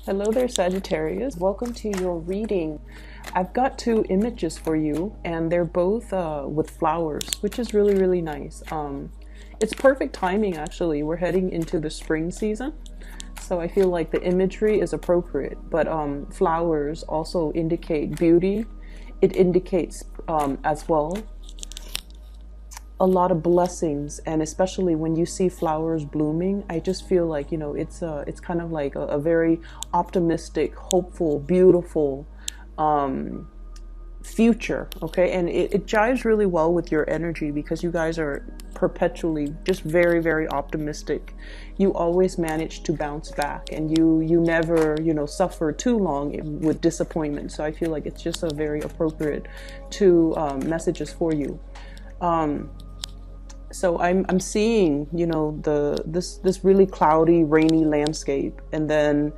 Hello there, Sagittarius. Welcome to your reading. I've got two images for you, and they're both with flowers, which is really, really nice. It's perfect timing, actually. We're heading into the spring season, so I feel like the imagery is appropriate. But flowers also indicate beauty. It indicates as well a lot of blessings, and especially when you see flowers blooming, I just feel like, it's kind of like a very optimistic, hopeful, beautiful future. Okay, and it jives really well with your energy because you guys are perpetually just very, very optimistic. You always manage to bounce back, and you never, suffer too long with disappointment. So I feel like it's just a very appropriate two messages for you. So I'm seeing, this really cloudy, rainy landscape, and then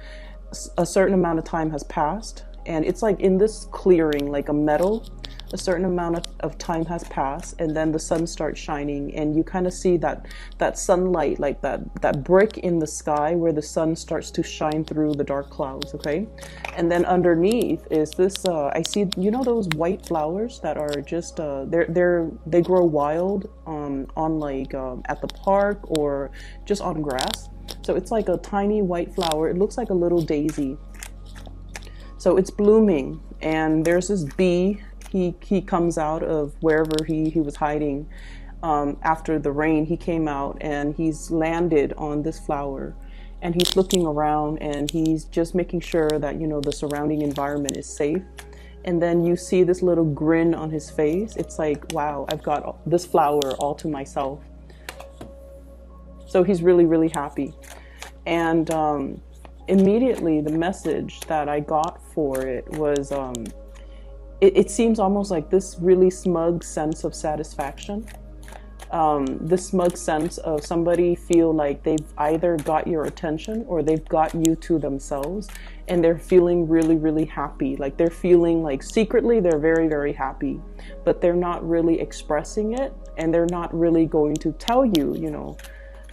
a certain amount of time has passed, and it's like in this clearing, like a meadow, a certain amount of time has passed, and then the sun starts shining, and you kind of see that sunlight, like that brick in the sky where the sun starts to shine through the dark clouds. Okay, and then underneath is this. I see, those white flowers that are just they grow wild on like at the park or just on grass. So it's like a tiny white flower. It looks like a little daisy. So it's blooming, and there's this bee. He comes out of wherever he was hiding after the rain. He came out and he's landed on this flower, and he's looking around, and he's just making sure that, the surrounding environment is safe. And then you see this little grin on his face. It's like, wow, I've got this flower all to myself. So he's really, really happy. And immediately the message that I got for it was, it seems almost like this really smug sense of satisfaction. This smug sense of somebody feel like they've either got your attention or they've got you to themselves, and they're feeling really, really happy. Like they're feeling like secretly they're very, very happy, but they're not really expressing it, and they're not really going to tell you,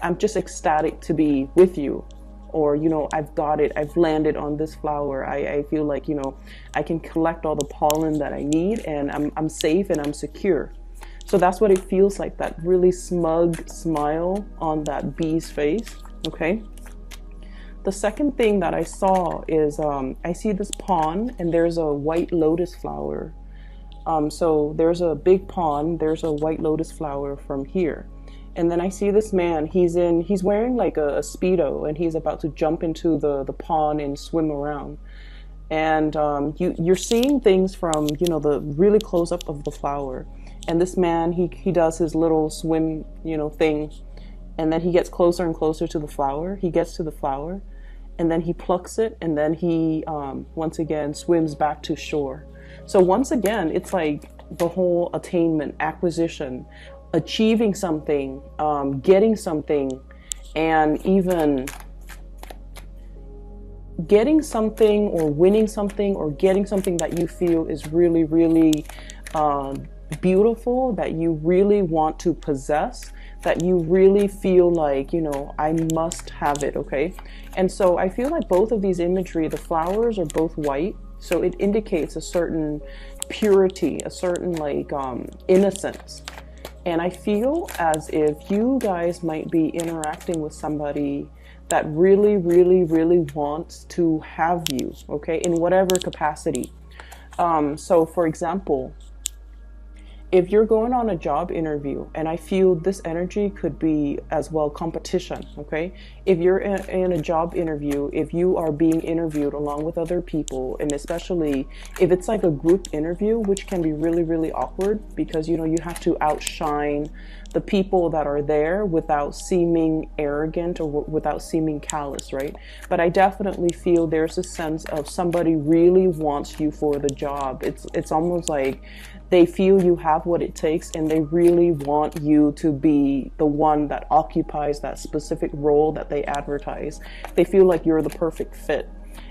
I'm just ecstatic to be with you. Or, I've got it, I've landed on this flower. I feel like, I can collect all the pollen that I need, and I'm safe and I'm secure. So that's what it feels like, that really smug smile on that bee's face. Okay. The second thing that I saw is I see this pond, and there's a white lotus flower. So there's a big pond, there's a white lotus flower from here. And then I see this man, he's wearing like a Speedo, and he's about to jump into the pond and swim around. And you're seeing things from, the really close up of the flower. And this man, he does his little swim, thing. And then he gets closer and closer to the flower. He gets to the flower, and then he plucks it. And then he, once again, swims back to shore. So once again, it's like the whole attainment, acquisition, achieving something, getting something, and even getting something or winning something or getting something that you feel is really, really beautiful, that you really want to possess, that you really feel like, I must have it. Okay. And so I feel like both of these imagery, the flowers are both white. So it indicates a certain purity, a certain like innocence. And I feel as if you guys might be interacting with somebody that really, really, really wants to have you, okay, in whatever capacity. So for example, if you're going on a job interview, and I feel this energy could be as well competition, okay? If you're in a job interview, if you are being interviewed along with other people, and especially if it's like a group interview, which can be really, really awkward because, you have to outshine the people that are there without seeming arrogant or without seeming callous, right? But I definitely feel there's a sense of somebody really wants you for the job. It's almost like they feel you have what it takes, and they really want you to be the one that occupies that specific role that they advertise. They feel like you're the perfect fit.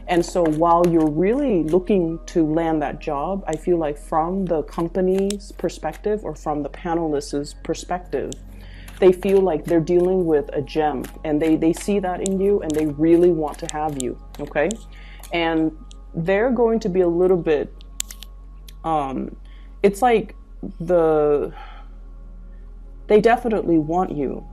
And so while you're really looking to land that job, I feel like from the company's perspective or from the panelists' perspective, they feel like they're dealing with a gem, and they see that in you, and they really want to have you, okay? And they're going to be a little bit, it's like they definitely want you,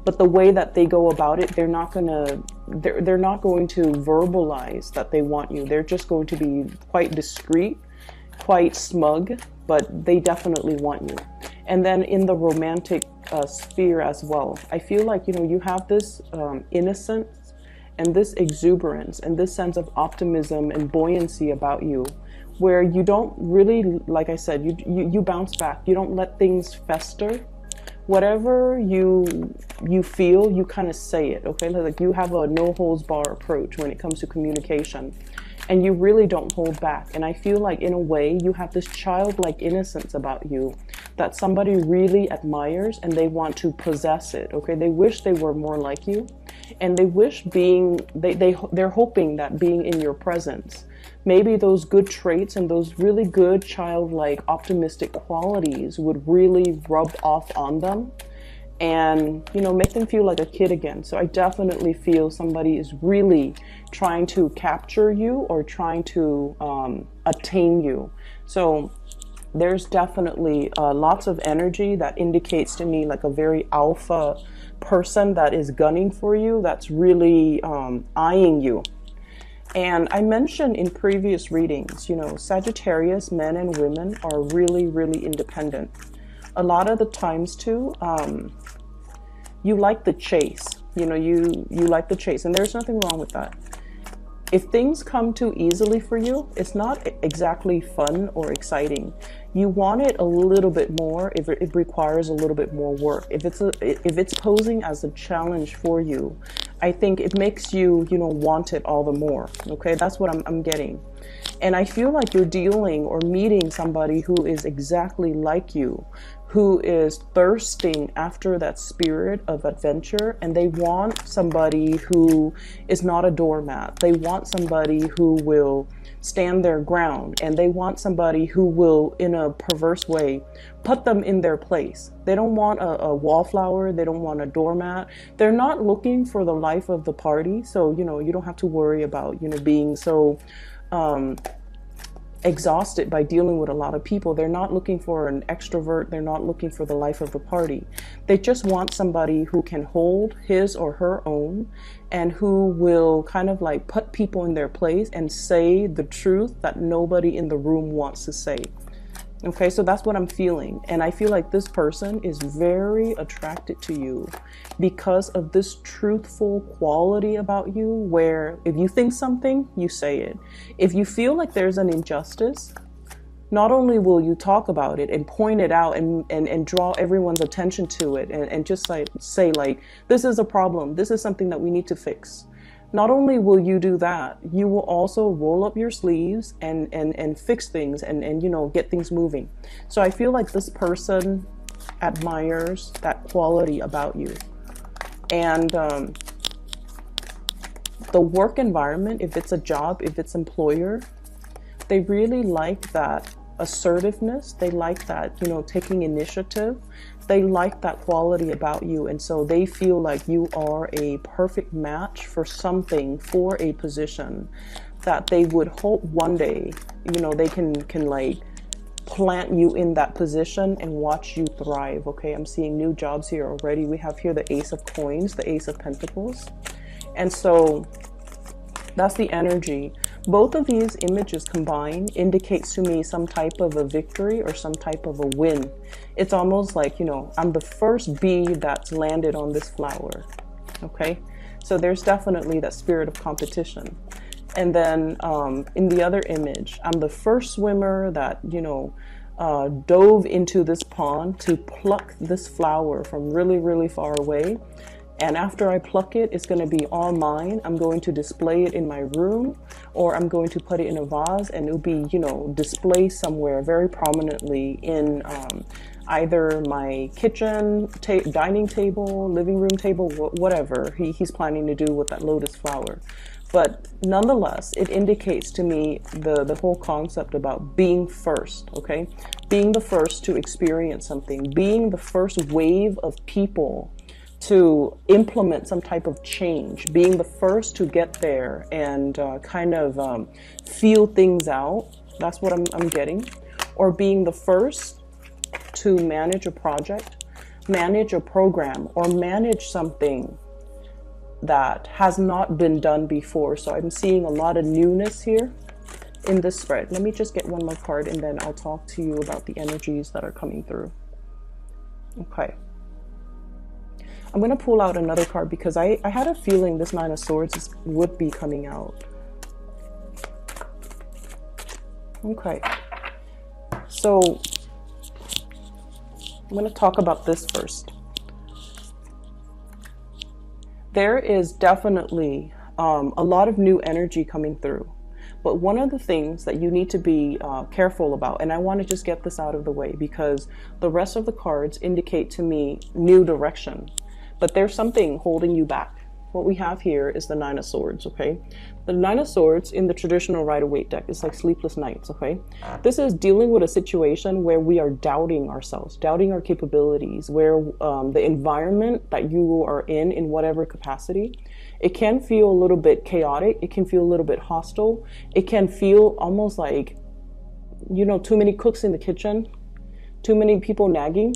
but the way that they go about it, they're not going to verbalize that they want you. They're just going to be quite discreet, quite smug, but they definitely want you. And then in the romantic sphere as well, I feel like, you know, you have this innocence and this exuberance and this sense of optimism and buoyancy about you, where you don't really, like I said, you bounce back. You don't let things fester. Whatever you feel, you kind of say it, okay? Like you have a no holds bar approach when it comes to communication, and you really don't hold back. And I feel like in a way you have this childlike innocence about you that somebody really admires, and they want to possess it, okay? They wish they were more like you, and they wish they're hoping that being in your presence, maybe those good traits and those really good childlike optimistic qualities would really rub off on them and, you know, make them feel like a kid again. So I definitely feel somebody is really trying to capture you or trying to attain you. So there's definitely lots of energy that indicates to me like a very alpha person that is gunning for you, that's really eyeing you. And I mentioned in previous readings, you know, Sagittarius men and women are really, really independent. A lot of the times too, you like the chase, you know, you like the chase, and there's nothing wrong with that. If things come too easily for you, it's not exactly fun or exciting. You want it a little bit more if it requires a little bit more work. If it's posing as a challenge for you, I think it makes you, you know, want it all the more. Okay, that's what I'm getting. And I feel like you're dealing or meeting somebody who is exactly like you, who is thirsting after that spirit of adventure, and they want somebody who is not a doormat. They want somebody who will stand their ground, and they want somebody who will, in a perverse way, put them in their place. They don't want a wallflower. They don't want a doormat. They're not looking for the life of the party. So, you know, you don't have to worry about, you know, being so exhausted by dealing with a lot of people. They're not looking for an extrovert. They're not looking for the life of the party. They just want somebody who can hold his or her own, and who will kind of like put people in their place and say the truth that nobody in the room wants to say. Okay, so that's what I'm feeling. And I feel like this person is very attracted to you because of this truthful quality about you, where if you think something, you say it. If you feel like there's an injustice, not only will you talk about it and point it out and draw everyone's attention to it, and just like say like, this is a problem, this is something that we need to fix. Not only will you do that, you will also roll up your sleeves and fix things and you know, get things moving. So I feel like this person admires that quality about you. And the work environment, if it's a job, if it's employer, they really like that assertiveness. They like that, you know, taking initiative. They like that quality about you. And so they feel like you are a perfect match for something, for a position that they would hope one day, you know, they can like plant you in that position and watch you thrive. Okay, I'm seeing new jobs here already. We have here the Ace of Coins, the Ace of Pentacles. And so that's the energy. Both of these images combined indicates to me some type of a victory or some type of a win. It's almost like, you know, I'm the first bee that's landed on this flower. Okay, so there's definitely that spirit of competition. And then in the other image, I'm the first swimmer that, you know, dove into this pond to pluck this flower from really, really far away. And after I pluck it, it's going to be all mine. I'm going to display it in my room, or I'm going to put it in a vase, and it'll be, you know, displayed somewhere very prominently in either my kitchen, dining table, living room table, whatever he's planning to do with that lotus flower. But nonetheless, it indicates to me the whole concept about being first, okay? Being the first to experience something, being the first wave of people to implement some type of change, being the first to get there and feel things out. That's what I'm getting. Or being the first to manage a project, manage a program, or manage something that has not been done before. So I'm seeing a lot of newness here in this spread. Let me just get one more card and then I'll talk to you about the energies that are coming through. Okay. I'm going to pull out another card because I had a feeling this Nine of Swords would be coming out. Okay. So I'm going to talk about this first. There is definitely a lot of new energy coming through. But one of the things that you need to be careful about, and I want to just get this out of the way because the rest of the cards indicate to me new direction. But there's something holding you back. What we have here is the Nine of Swords, okay? The Nine of Swords in the traditional Rider-Waite deck is like sleepless nights, okay? This is dealing with a situation where we are doubting ourselves, doubting our capabilities, where the environment that you are in whatever capacity, it can feel a little bit chaotic. It can feel a little bit hostile. It can feel almost like, you know, too many cooks in the kitchen, too many people nagging.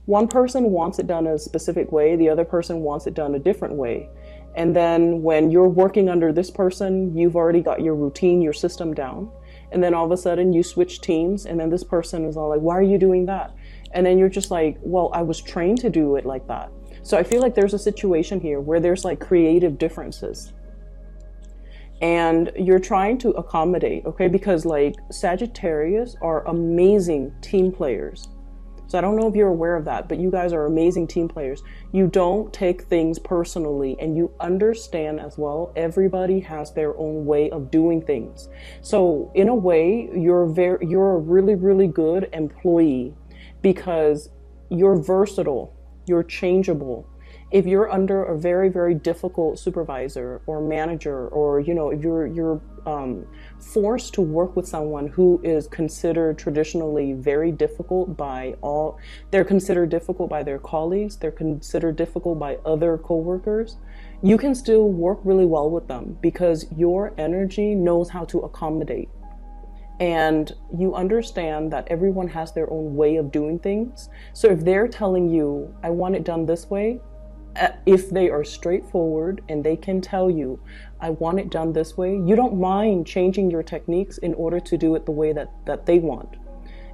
One person wants it done a specific way, the other person wants it done a different way. And then when you're working under this person, you've already got your routine, your system down. And then all of a sudden you switch teams and then this person is all like, why are you doing that? And then you're just like, well, I was trained to do it like that. So I feel like there's a situation here where there's like creative differences. And you're trying to accommodate, okay? Because like Sagittarius are amazing team players. So I don't know if you're aware of that, but you guys are amazing team players. You don't take things personally and you understand as well, everybody has their own way of doing things. So in a way, you're a really, really good employee because you're versatile, you're changeable. If you're under a very, very difficult supervisor or manager, or, you know, if you're forced to work with someone who is considered traditionally very difficult by all, they're considered difficult by their colleagues, they're considered difficult by other coworkers, you can still work really well with them because your energy knows how to accommodate. And you understand that everyone has their own way of doing things. So if they're telling you, I want it done this way, if they are straightforward and they can tell you, I want it done this way, you don't mind changing your techniques in order to do it the way that they want.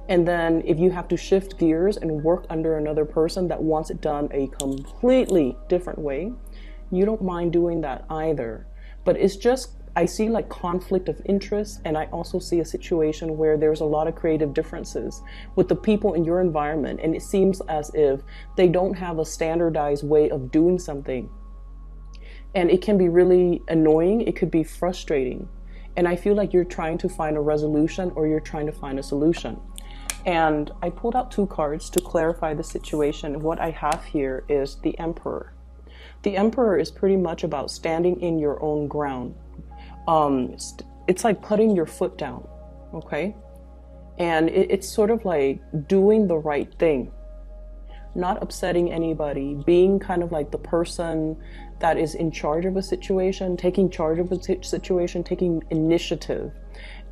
And then if you have to shift gears and work under another person that wants it done a completely different way, you don't mind doing that either. But it's just, I see like conflict of interest, and I also see a situation where there's a lot of creative differences with the people in your environment, and it seems as if they don't have a standardized way of doing something. And it can be really annoying, it could be frustrating. And I feel like you're trying to find a resolution or you're trying to find a solution. And I pulled out two cards to clarify the situation. What I have here is the Emperor. The Emperor is pretty much about standing in your own ground. It's like putting your foot down, okay? And it's sort of like doing the right thing, not upsetting anybody, being kind of like the person that is in charge of a situation, taking charge of a situation, taking initiative.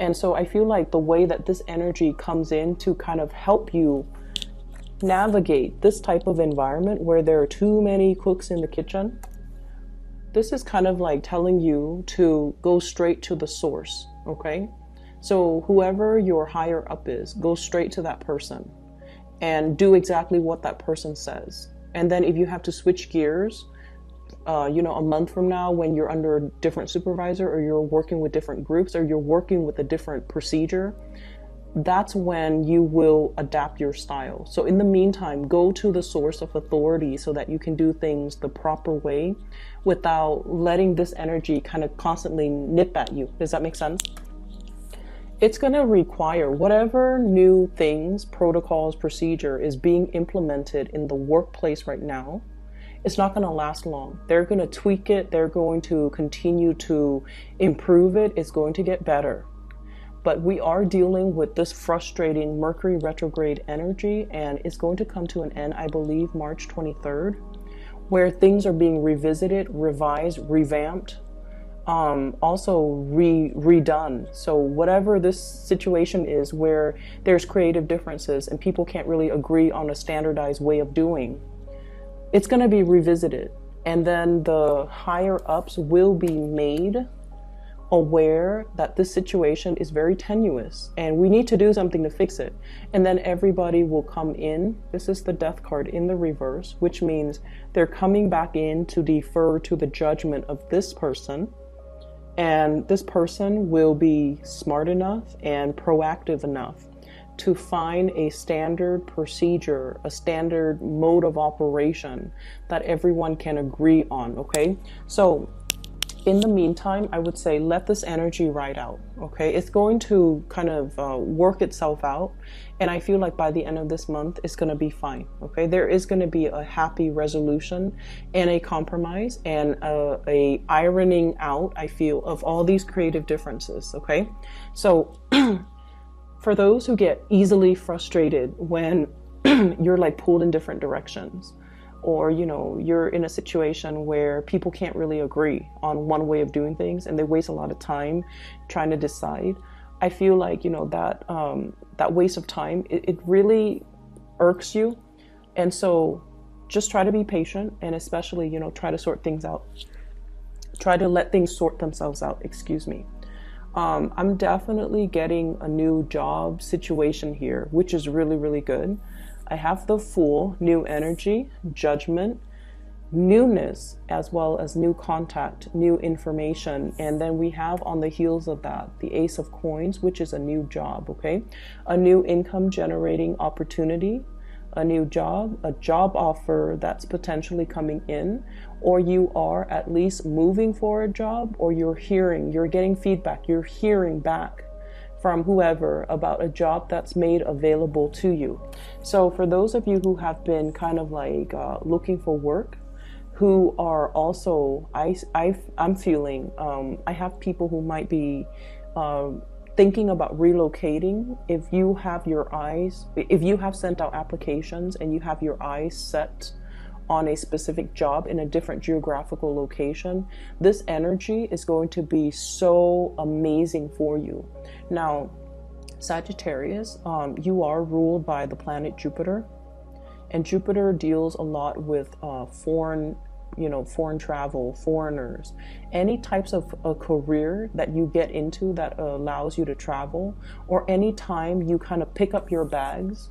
And so I feel like the way that this energy comes in to kind of help you navigate this type of environment where there are too many cooks in the kitchen, this is kind of like telling you to go straight to the source, okay? So whoever your higher up is, go straight to that person and do exactly what that person says. And then if you have to switch gears, you know, a month from now when you're under a different supervisor or you're working with different groups or you're working with a different procedure, that's when you will adapt your style. So in the meantime, go to the source of authority so that you can do things the proper way without letting this energy kind of constantly nip at you. Does that make sense? It's going to require whatever new things, protocols, procedure is being implemented in the workplace right now. it's not going to last long. They're going to tweak it. They're going to continue to improve it. It's going to get better. But we are dealing with this frustrating Mercury retrograde energy, and it's going to come to an end, I believe, March 23rd, where things are being revisited, revised, revamped, also redone. So whatever this situation is where there's creative differences and people can't really agree on a standardized way of doing, it's going to be revisited. And then the higher ups will be made aware that this situation is very tenuous and we need to do something to fix it. And then everybody will come in. This is the death card in the reverse, which means they're coming back in to defer to the judgment of this person. And this person will be smart enough and proactive enough to find a standard procedure, a standard mode of operation that everyone can agree on, okay? So in the meantime, I would say let this energy ride out, okay? It's going to kind of work itself out. And I feel like by the end of this month, it's going to be fine, okay? There is going to be a happy resolution and a compromise and a ironing out, I feel, of all these creative differences, okay? So for those who get easily frustrated when you're like pulled in different directions, or, you know, you're in a situation where people can't really agree on one way of doing things and they waste a lot of time trying to decide. I feel like, you know, that waste of time, it really irks you. And so just try to be patient and especially, you know, try to sort things out. Try to let things sort themselves out, excuse me. I'm definitely getting a new job situation here, which is really, really good. I have the Fool, new energy, judgment, newness, as well as new contact, new information. And then we have on the heels of that, the Ace of Coins, which is a new job, okay? A new income generating opportunity, a new job, a job offer that's potentially coming in, or you are at least moving for a job, or you're getting feedback, you're hearing back from whoever about a job that's made available to you. So for those of you who have been kind of like looking for work, who are also, I'm feeling, I have people who might be thinking about relocating. If you have sent out applications and you have your eyes set on a specific job in a different geographical location, this energy is going to be so amazing for you. Now, Sagittarius, you are ruled by the planet Jupiter, and Jupiter deals a lot with foreign travel, foreigners, any types of a career that you get into that allows you to travel, or any time you kind of pick up your bags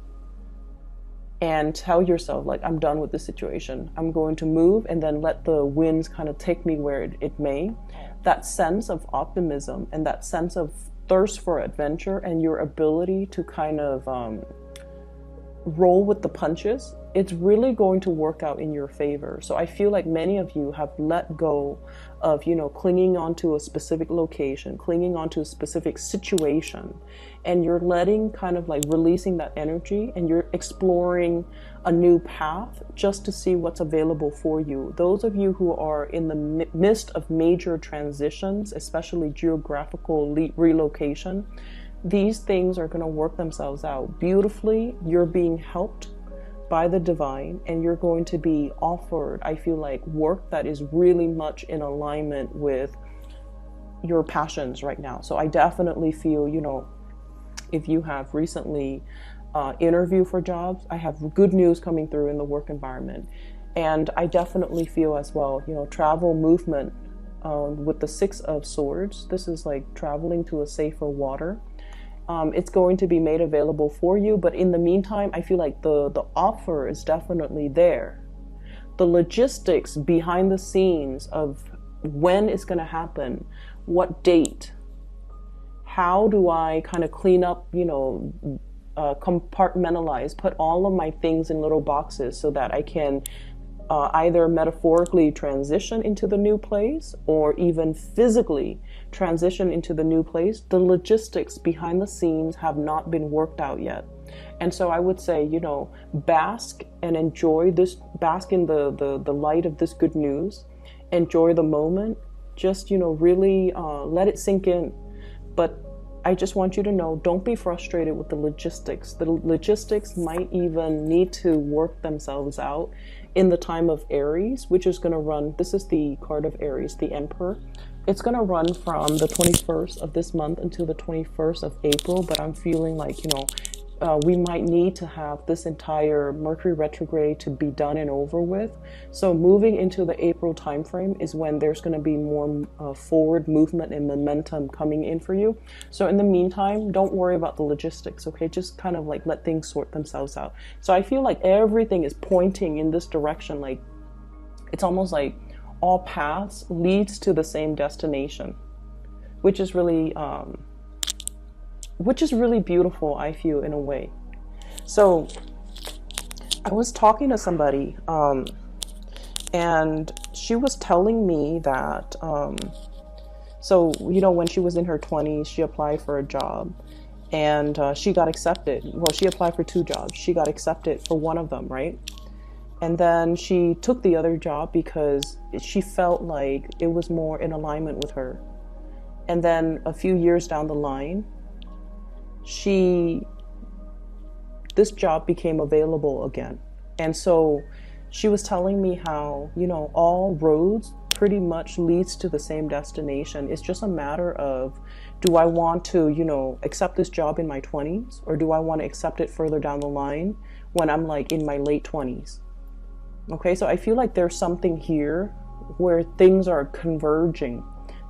and tell yourself, like, I'm done with this situation. I'm going to move and then let the winds kind of take me where it may. That sense of optimism and that sense of thirst for adventure and your ability to kind of roll with the punches, it's really going to work out in your favor. So I feel like many of you have let go of, clinging onto a specific location, clinging onto a specific situation, and you're letting kind of like releasing that energy, and you're exploring a new path just to see what's available for you. Those of you who are in the midst of major transitions, especially geographical relocation, these things are going to work themselves out beautifully. You're being helped by the divine, and you're going to be offered, I feel like, work that is really much in alignment with your passions right now. So I definitely feel, if you have recently interviewed for jobs, I have good news coming through in the work environment. And I definitely feel as well, travel, movement, with the Six of Swords. This is like traveling to a safer water. It's going to be made available for you, but in the meantime, I feel like the offer is definitely there. The logistics behind the scenes of when it's going to happen, what date, how do I kind of clean up, compartmentalize, put all of my things in little boxes so that I can either metaphorically transition into the new place or even physically transition into the new place. The logistics behind the scenes have not been worked out yet. And so I would say, you know, bask and enjoy this, bask in the light of this good news, enjoy the moment, just, you know, really let it sink in. But I just want you to know, don't be frustrated with the logistics. The logistics might even need to work themselves out in the time of Aries, which is going to run, this is the card of Aries, the Emperor. It's going to run from the 21st of this month until the 21st of April, but I'm feeling like, you know, we might need to have this entire Mercury retrograde to be done and over with. So moving into the April timeframe is when there's going to be more forward movement and momentum coming in for you. So in the meantime, don't worry about the logistics, okay? Just kind of like let things sort themselves out. So I feel like everything is pointing in this direction. Like it's almost like all paths leads to the same destination, which is really beautiful, I feel, in a way. So I was talking to somebody and she was telling me that so, you know, when she was in her 20s, she applied for a job and she got accepted. Well, she applied for 2 jobs. She got accepted for one of them, right? And then she took the other job because she felt like it was more in alignment with her. And then a few years down the line, this job became available again. And so she was telling me how, you know, all roads pretty much leads to the same destination. It's just a matter of, do I want to, you know, accept this job in my 20s, or do I want to accept it further down the line when I'm like in my late 20s? Okay, so I feel like there's something here where things are converging,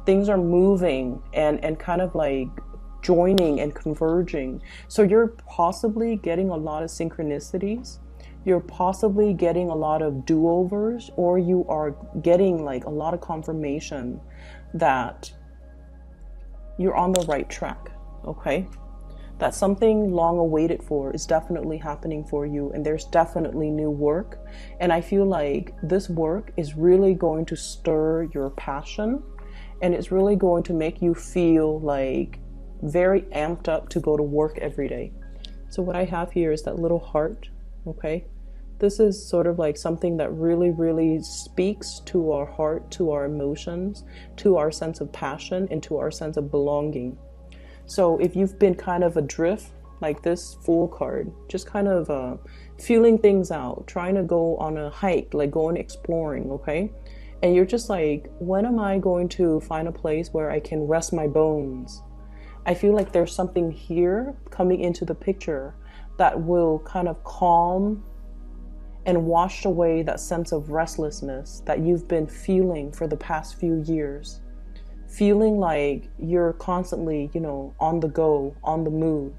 things are moving and kind of like joining and converging. So you're possibly getting a lot of synchronicities. You're possibly getting a lot of do-overs, or you are getting like a lot of confirmation that you're on the right track, okay? That something long awaited for is definitely happening for you, and there's definitely new work. And I feel like this work is really going to stir your passion, and it's really going to make you feel like very amped up to go to work every day. So what I have here is that little heart, okay? This is sort of like something that really, really speaks to our heart, to our emotions, to our sense of passion, and to our sense of belonging. So if you've been kind of adrift, like this Fool card, just kind of feeling things out, trying to go on a hike, like going exploring, okay? And you're just like, when am I going to find a place where I can rest my bones? I feel like there's something here coming into the picture that will kind of calm and wash away that sense of restlessness that you've been feeling for the past few years. Feeling like you're constantly, you know, on the go, on the move,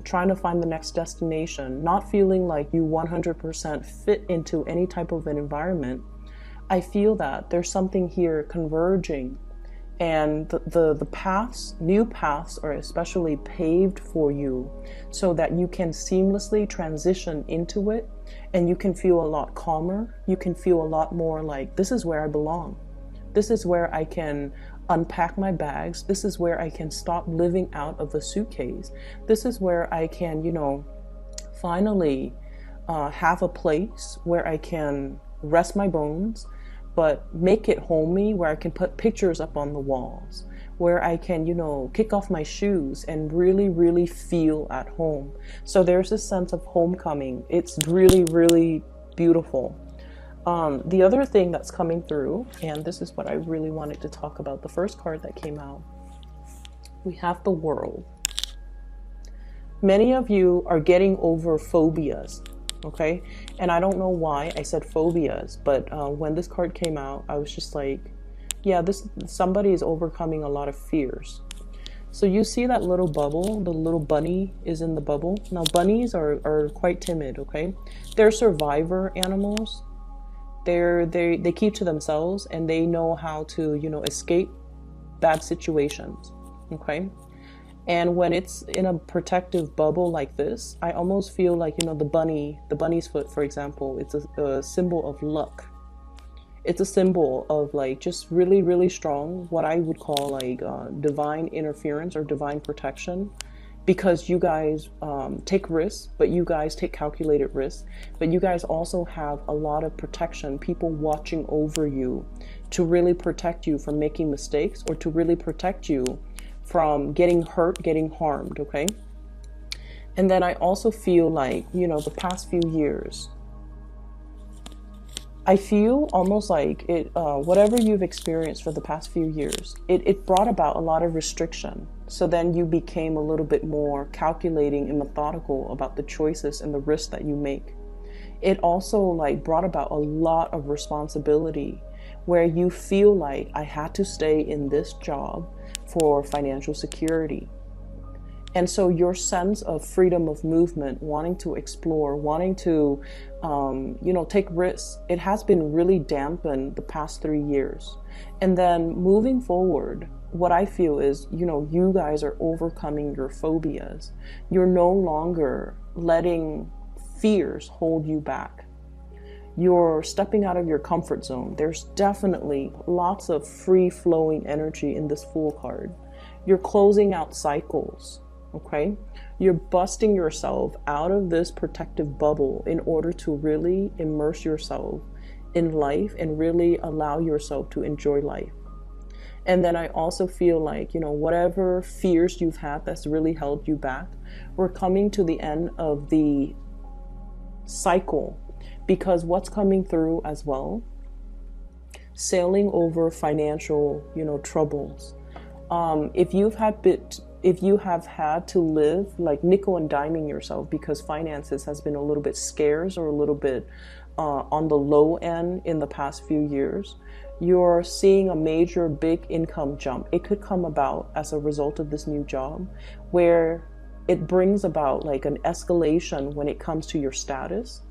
trying to find the next destination, not feeling like you 100% fit into any type of an environment. I feel that there's something here converging, and the paths, new paths, are especially paved for you so that you can seamlessly transition into it, and you can feel a lot calmer. You can feel a lot more like, this is where I belong. This is where I can unpack my bags. This is where I can stop living out of a suitcase. This is where I can, you know, finally have a place where I can rest my bones, but make it homey, where I can put pictures up on the walls, where I can, you know, kick off my shoes and really, really feel at home. So there's this sense of homecoming. It's really, really beautiful. The other thing that's coming through, and this is what I really wanted to talk about, the first card that came out, we have the World. Many of you are getting over phobias, okay? And I don't know why I said phobias, but when this card came out, I was just like, yeah, somebody is overcoming a lot of fears. So you see that little bubble, the little bunny is in the bubble. Now bunnies are quite timid, okay? They're survivor animals. They keep to themselves, and they know how to, you know, escape bad situations, okay? And when it's in a protective bubble like this, I almost feel like, you know, the bunny's foot, for example, it's a symbol of luck. It's a symbol of like just really, really strong, what I would call like divine interference or divine protection, because you guys take risks, but you guys take calculated risks, but you guys also have a lot of protection, people watching over you to really protect you from making mistakes, or to really protect you from getting hurt, getting harmed, okay? And then I also feel like, you know, the past few years, I feel almost like it, whatever you've experienced for the past few years, it brought about a lot of restriction. So then you became a little bit more calculating and methodical about the choices and the risks that you make. It also like brought about a lot of responsibility, where you feel like I had to stay in this job for financial security. And so your sense of freedom of movement, wanting to explore, wanting to, you know, take risks, it has been really dampened the past 3 years. And then moving forward, what I feel is, you know, you guys are overcoming your phobias. You're no longer letting fears hold you back. You're stepping out of your comfort zone. There's definitely lots of free-flowing energy in this Fool card. You're closing out cycles. Okay, you're busting yourself out of this protective bubble in order to really immerse yourself in life and really allow yourself to enjoy life. And then I also feel like, you know, whatever fears you've had that's really held you back, we're coming to the end of the cycle, because what's coming through as well, sailing over financial, you know, troubles. If you have had to live like nickel and diming yourself because finances has been a little bit scarce or a little bit on the low end in the past few years, you're seeing a major big income jump. It could come about as a result of this new job, where it brings about like an escalation when it comes to your status,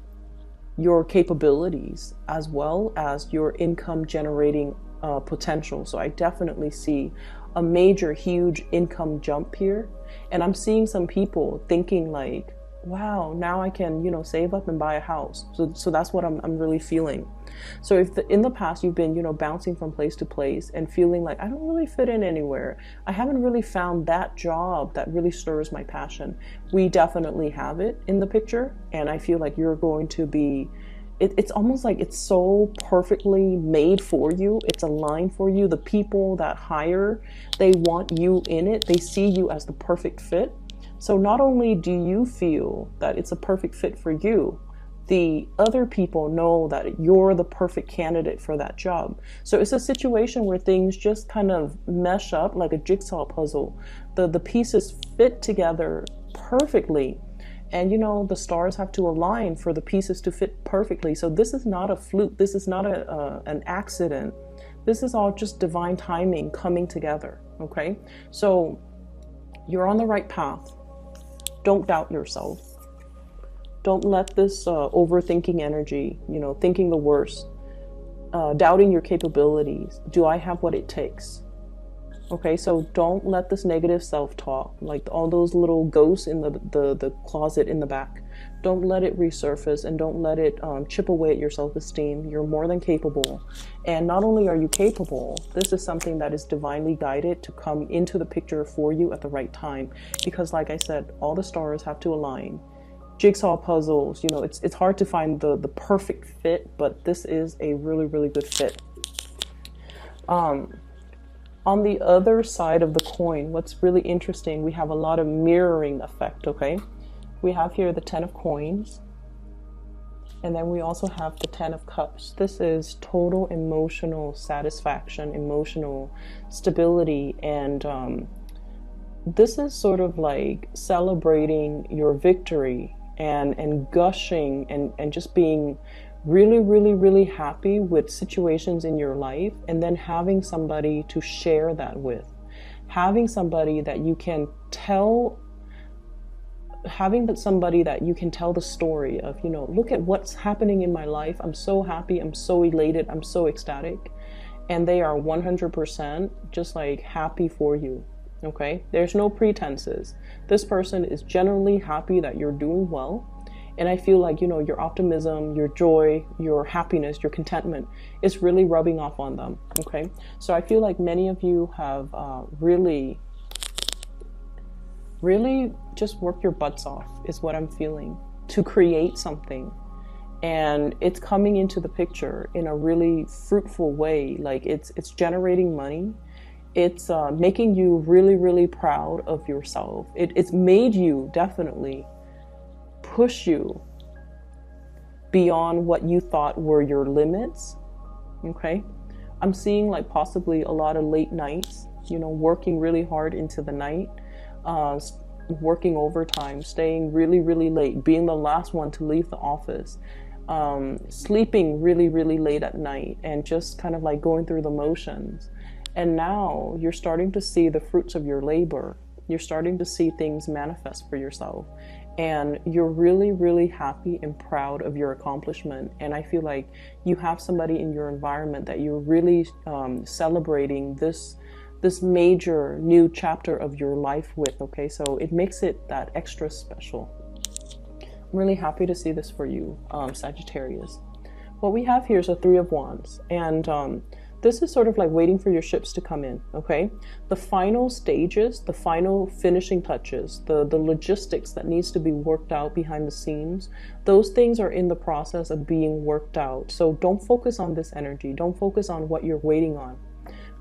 your capabilities, as well as your income generating potential. So I definitely see a major, huge income jump here. And I'm seeing some people thinking like, wow, now I can, you know, save up and buy a house. So that's what I'm really feeling. So if in the past you've been, you know, bouncing from place to place and feeling like I don't really fit in anywhere, I haven't really found that job that really stirs my passion, we definitely have it in the picture. And I feel like you're going to be, it's almost like it's so perfectly made for you. It's aligned for you. The people that hire, they want you in it. They see you as the perfect fit. So not only do you feel that it's a perfect fit for you, the other people know that you're the perfect candidate for that job. So it's a situation where things just kind of mesh up like a jigsaw puzzle. The pieces fit together perfectly. And, you know, the stars have to align for the pieces to fit perfectly. So this is not a fluke. This is not an accident. This is all just divine timing coming together. Okay. So you're on the right path. Don't doubt yourself. Don't let this overthinking energy, you know, thinking the worst, doubting your capabilities. Do I have what it takes? Okay, so don't let this negative self-talk, like all those little ghosts in the closet in the back, don't let it resurface, and don't let it chip away at your self-esteem. You're more than capable. And not only are you capable, this is something that is divinely guided to come into the picture for you at the right time. Because like I said, all the stars have to align. Jigsaw puzzles, you know, it's hard to find the perfect fit, but this is a really, really good fit. On the other side of the coin, what's really interesting, we have a lot of mirroring effect, okay? We have here the 10 of coins, and then we also have the 10 of cups. This is total emotional satisfaction, emotional stability, and this is sort of like celebrating your victory and gushing and just being really, really, really happy with situations in your life, and then having somebody to share that with, having somebody that you can tell, the story of, you know, look at what's happening in my life. I'm so happy. I'm so elated. I'm so ecstatic. And they are 100% just like happy for you. Okay, there's no pretenses. This person is genuinely happy that you're doing well. And I feel like, your optimism, your joy, your happiness, your contentment is really rubbing off on them. Okay, so I feel like many of you have really just worked your butts off, is what I'm feeling, to create something. And it's coming into the picture in a really fruitful way. Like it's generating money. It's making you really, really proud of yourself. It's made you definitely push you beyond what you thought were your limits. Okay, I'm seeing like possibly a lot of late nights, working really hard into the night, working overtime, staying really, really late, being the last one to leave the office, sleeping really, really late at night, and just kind of like going through the motions. And now you're starting to see the fruits of your labor. You're starting to see things manifest for yourself. And you're really, really happy and proud of your accomplishment. And I feel like you have somebody in your environment that you're really celebrating this major new chapter of your life with. Okay, so it makes it that extra special. I'm really happy to see this for you, Sagittarius. What we have here is a Three of Wands. And this is sort of like waiting for your ships to come in, okay? The final stages, the final finishing touches, the logistics that needs to be worked out behind the scenes, those things are in the process of being worked out. So don't focus on this energy. Don't focus on what you're waiting on.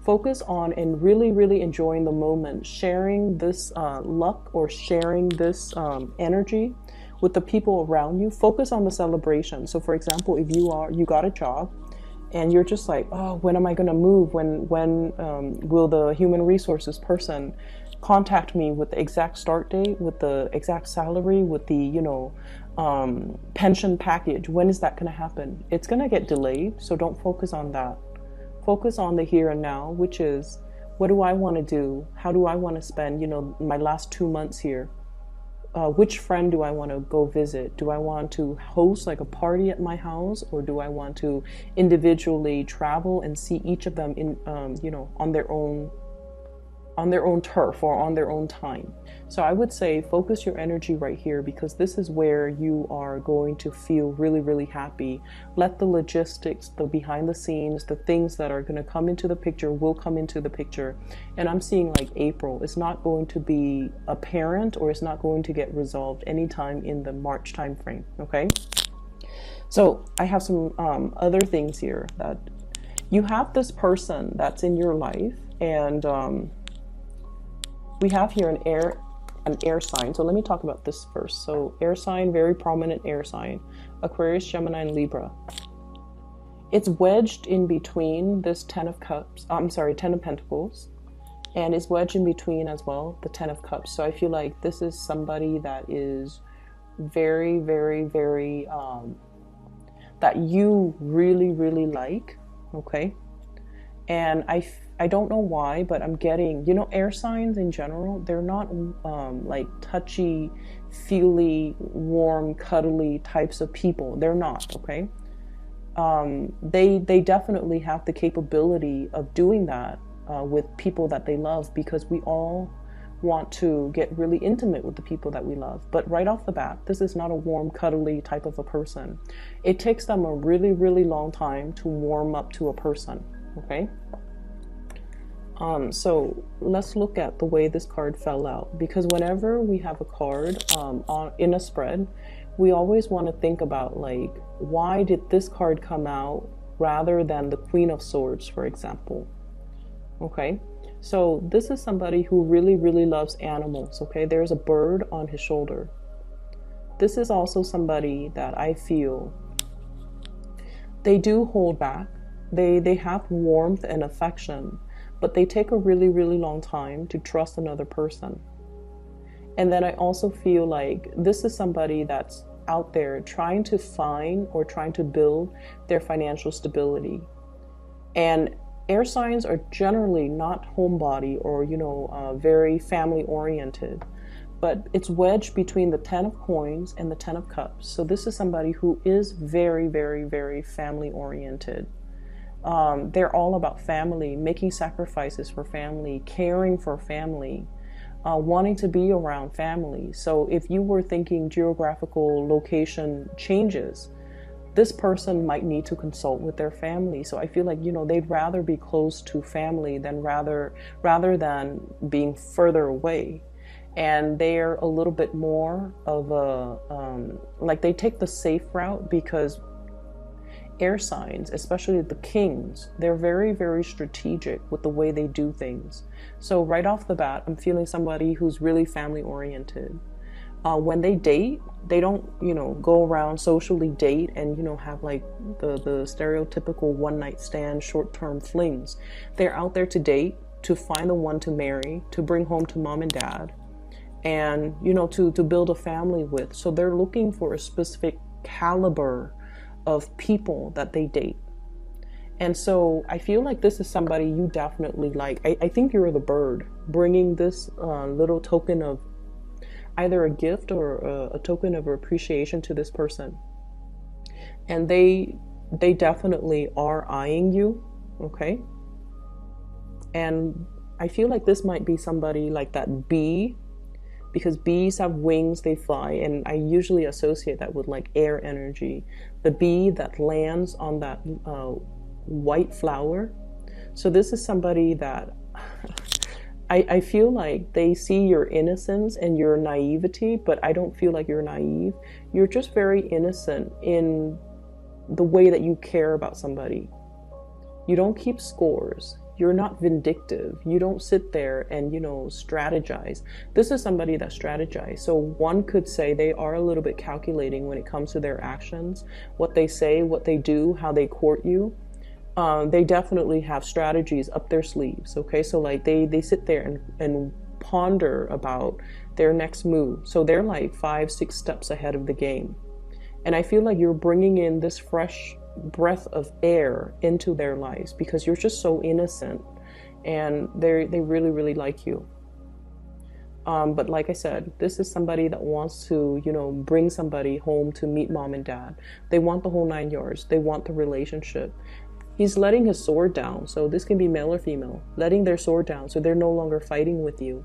Focus on and really, really enjoying the moment, sharing this luck or sharing this energy with the people around you. Focus on the celebration. So for example, if you got a job, and you're just like, oh, when am I going to move? When will the human resources person contact me with the exact start date, with the exact salary, with the, pension package? When is that going to happen? It's going to get delayed. So don't focus on that. Focus on the here and now, which is, what do I want to do? How do I want to spend, my last 2 months here? Which friend do I want to go visit? Do I want to host like a party at my house, or do I want to individually travel and see each of them in, on their own turf or on their own time? So I would say focus your energy right here, because this is where you are going to feel really, really happy. Let the logistics, the behind the scenes, the things that are going to come into the picture will come into the picture. And I'm seeing like April is not going to be apparent, or it's not going to get resolved anytime in the March time frame. Okay. So I have some other things here, that you have this person that's in your life, and we have here an air sign. So let me talk about this first. So air sign, very prominent air sign, Aquarius, Gemini, and Libra. It's wedged in between this Ten of Pentacles, and it's wedged in between as well, the Ten of Cups. So I feel like this is somebody that is very, very, very, that you really, really like, okay? And I don't know why, but I'm getting, air signs in general, they're not like touchy, feely, warm, cuddly types of people. They're not, okay? They definitely have the capability of doing that with people that they love, because we all want to get really intimate with the people that we love. But right off the bat, this is not a warm, cuddly type of a person. It takes them a really, really long time to warm up to a person, okay? So let's look at the way this card fell out, because whenever we have a card in a spread, we always want to think about, like, why did this card come out rather than the Queen of Swords, for example. Okay, so this is somebody who really, really loves animals. Okay, there's a bird on his shoulder. This is also somebody that I feel they do hold back. They have warmth and affection, but they take a really, really long time to trust another person. And then I also feel like this is somebody that's out there trying to find or trying to build their financial stability. And air signs are generally not homebody or, very family oriented, but it's wedged between the Ten of Coins and the Ten of Cups. So this is somebody who is very, very, very family oriented. They're all about family, making sacrifices for family, caring for family, wanting to be around family. So if you were thinking geographical location changes, this person might need to consult with their family. So I feel like, they'd rather be close to family than rather than being further away. And they're a little bit more of a, like they take the safe route, because air signs, especially the kings, they're very, very strategic with the way they do things. So right off the bat, I'm feeling somebody who's really family oriented. When they date, they don't, go around socially date and, have like the stereotypical one night stand, short-term flings. They're out there to date, to find the one to marry, to bring home to mom and dad, and, to build a family with. So they're looking for a specific caliber of people that they date. And so I feel like this is somebody you definitely like. I think you're the bird bringing this little token of either a gift or a token of appreciation to this person. And they definitely are eyeing you, okay? And I feel like this might be somebody like that bee, because bees have wings, they fly, and I usually associate that with like air energy. The bee that lands on that white flower. So this is somebody that I feel like they see your innocence and your naivety, but I don't feel like you're naive. You're just very innocent in the way that you care about somebody. You don't keep scores. You're not vindictive. You don't sit there and, strategize. This is somebody that strategizes. So one could say they are a little bit calculating when it comes to their actions, what they say, what they do, how they court you. They definitely have strategies up their sleeves. Okay. So like they sit there and ponder about their next move. So they're like 5-6 steps ahead of the game. And I feel like you're bringing in this fresh breath of air into their lives because you're just so innocent, and they really, really like you. But like I said, this is somebody that wants to, bring somebody home to meet mom and dad. They want the whole 9 yards. They want the relationship. He's letting his sword down. So this can be male or female, letting their sword down. So they're no longer fighting with you.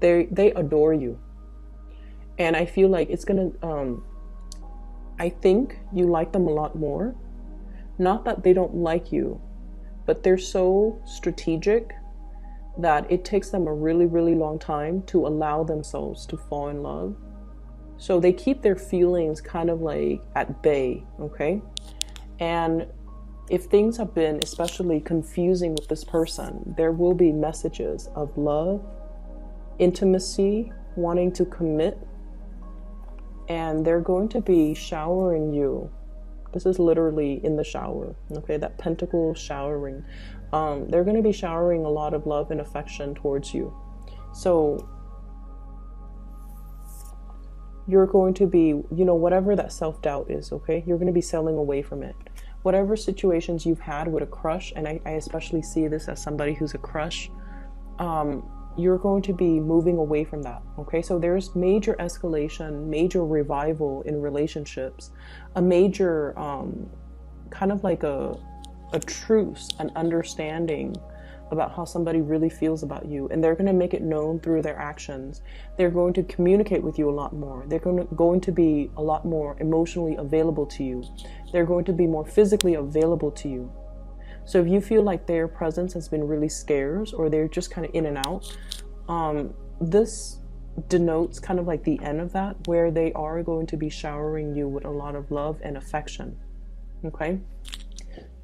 They adore you. And I feel like it's going to, I think you like them a lot more. Not that they don't like you, but they're so strategic that it takes them a really, really long time to allow themselves to fall in love. So they keep their feelings kind of like at bay, okay? And if things have been especially confusing with this person, there will be messages of love, intimacy, wanting to commit, and they're going to be showering you. This is literally in the shower, okay? That pentacle showering. They're going to be showering a lot of love and affection towards you. So you're going to be, whatever that self-doubt is, okay? You're going to be sailing away from it. Whatever situations you've had with a crush, and I especially see this as somebody who's a crush, you're going to be moving away from that, okay? So there's major escalation, major revival in relationships, a major kind of like a truce, an understanding about how somebody really feels about you, and they're going to make it known through their actions. They're going to communicate with you a lot more. They're going to be a lot more emotionally available to you. They're going to be more physically available to you. So if you feel like their presence has been really scarce, or they're just kind of in and out, this denotes kind of like the end of that, where they are going to be showering you with a lot of love and affection. Okay?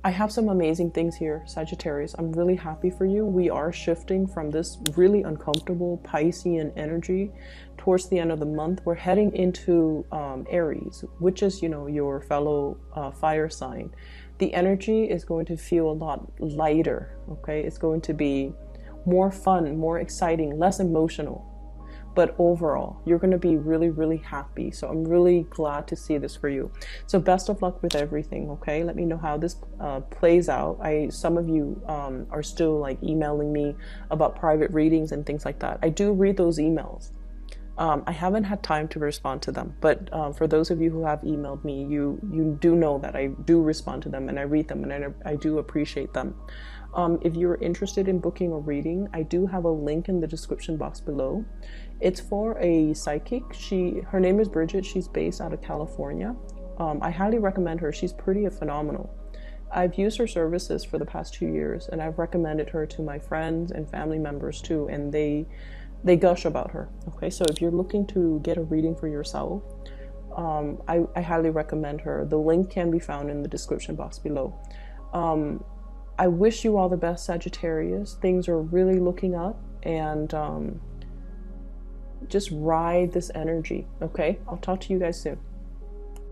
I have some amazing things here, Sagittarius. I'm really happy for you. We are shifting from this really uncomfortable Piscean energy towards the end of the month. We're heading into Aries, which is, your fellow fire sign. The energy is going to feel a lot lighter, okay? It's going to be more fun, more exciting, less emotional. But overall, you're going to be really, really happy. So I'm really glad to see this for you. So best of luck with everything, okay? Let me know how this plays out. Some of you are still like emailing me about private readings and things like that. I do read those emails. I haven't had time to respond to them, but for those of you who have emailed me, you do know that I do respond to them and I read them, and I do appreciate them. If you're interested in booking a reading, I do have a link in the description box below. It's for a psychic. Her name is Bridget. She's based out of California. I highly recommend her. She's pretty phenomenal. I've used her services for the past 2 years, and I've recommended her to my friends and family members too, and they gush about her. Okay, so if you're looking to get a reading for yourself, I highly recommend her. The link can be found in the description box below. I wish you all the best, Sagittarius. Things are really looking up, and just ride this energy. Okay, I'll talk to you guys soon.